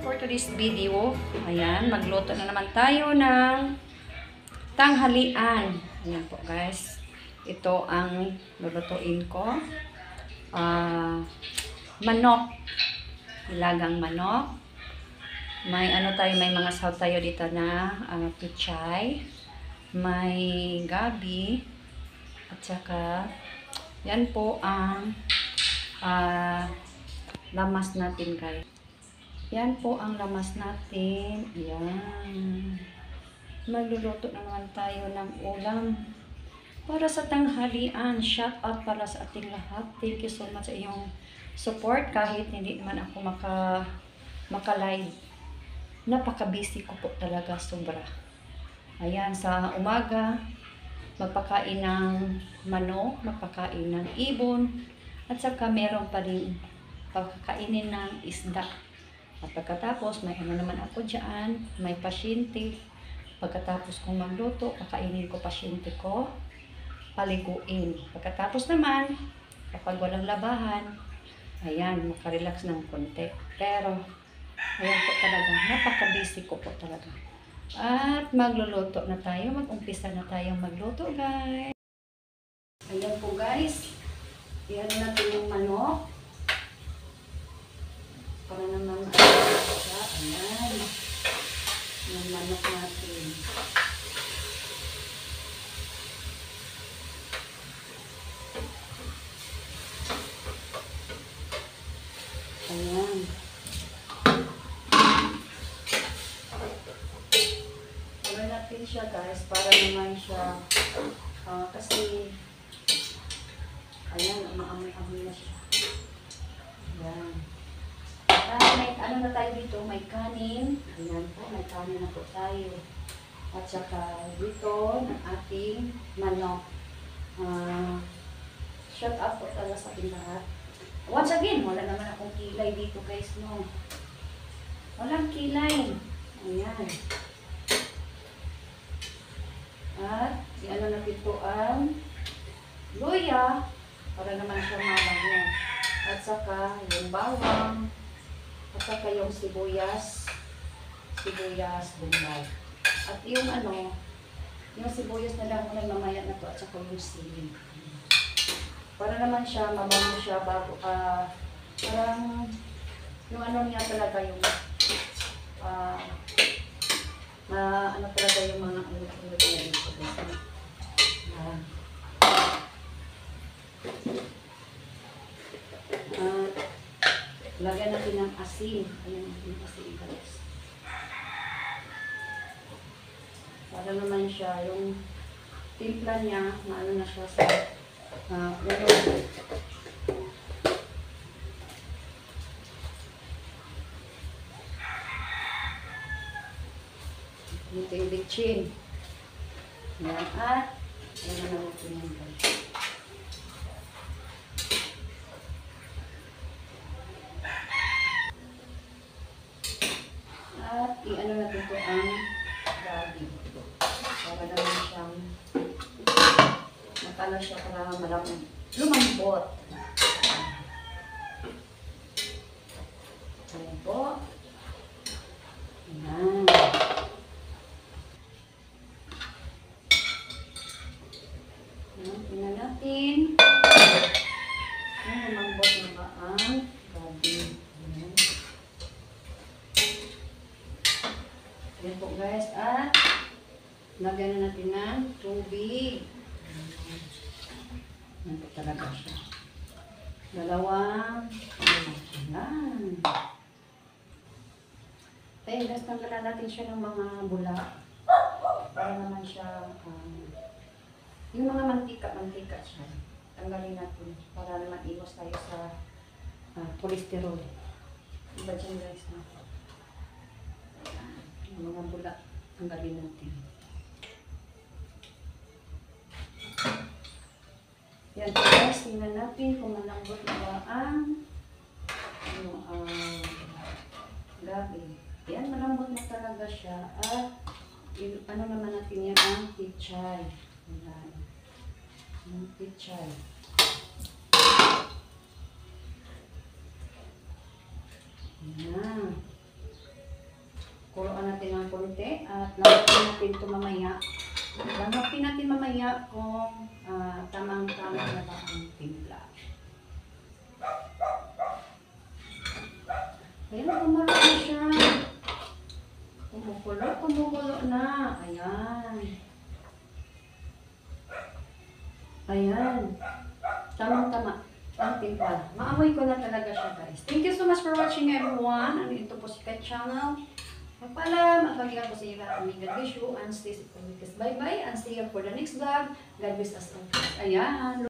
For today's video, ayan, magluto na naman tayo ng tanghalian. Ayan po guys. Ito ang lulutuin ko. Manok. Ilagang manok. May may mga saw tayo dito na pichay. May gabi. At saka, yan po ang lamas natin guys. Yan po ang lamas natin. Yan. Magluluto na naman tayo ng ulam para sa tanghalian. Shout out para sa ating lahat. Thank you so much sa iyong support kahit hindi naman ako maka-live. Napaka-busy ko po talaga sobra. Ayan, sa umaga magpakain ng manok, magpakain ng ibon, at saka meron pa rin pagkakainin ng isda. At pagkatapos, may naman ako dyan, may pasyente. Pagkatapos kong magluto, kakainin ko pasyente ko, paliguin. Pagkatapos naman, kapag walang labahan, ayan, makarelax ng konti. Pero, ayan po talaga, napaka-busy ko po talaga. At magluluto na tayo, mag-umpisa na tayong magluto guys. Ayan po guys, iyan natin yung manok. Para naman siya, ayan, yung manok natin. Ayan. Gawin natin siya guys, para naman siya, kasi, ayan, umaamoy na siya. Ayan. May na tayo dito, may kanin. Ayan po, may kanin na po tayo. At saka dito, ng ating manok. Shout out po talaga sa ating lahat. Once again, wala naman akong kilay dito guys, no. Walang kilay. Ayan. At, natin po ang luya, para naman siya mabango. At saka, yung bawang, at saka yung sibuyas bumbay. At yung yung sibuyas na lang muna mamaya na to, at saka yung sili. Para naman siya, mabango siya bago, parang, yung niya talaga yung, talaga yung mga talaga dito. Lagyan natin ng asin. Ayan natin ng asin guys. Para naman siya, yung timpla niya, na siya sa ulo. Ito yung bitchin. Ayan, at ayan na natin yung guys. At natin ito ang gabi. Para naman siyang matalo siya para lumambot. Ayan po. Ayan. Ayan, tingnan natin. Ayan, lumambot na ba ang gabi. Ayan. Ayan po guys, at lagyan na natin ng tubig. Ayan po talaga siya. Dalawang, ayan. Ayan guys, tanggalan natin siya ng mga bula. Para naman siya, yung mga mantika siya. Tanggalin natin para naman iwas tayo sa cholesterol. Diba dyan guys, no? Yung mga bula, tanggalin natin. Yan guys, tingnan natin kung malambot na ba ang gabi. Yan, malambot na talaga siya. At naman natin yan ang pichay. Ayan. Yung pichay. Ayan. at langhapin natin ito mamaya. Langhapin natin mamaya kung tamang-tama na ba ang timpla. Ayan, kumulo na siya. Kumukulo na. Ayan. Ayan. Tamang-tama ang timpla. Maamoy ko na talaga siya, guys. Thank you so much for watching, everyone. Ano ito po si Kat Channel. Magpaalam at magiging po sa iyo lahat. God bless you and stay safe. Bye-bye and see you for the next vlog. God bless us all. Ayan.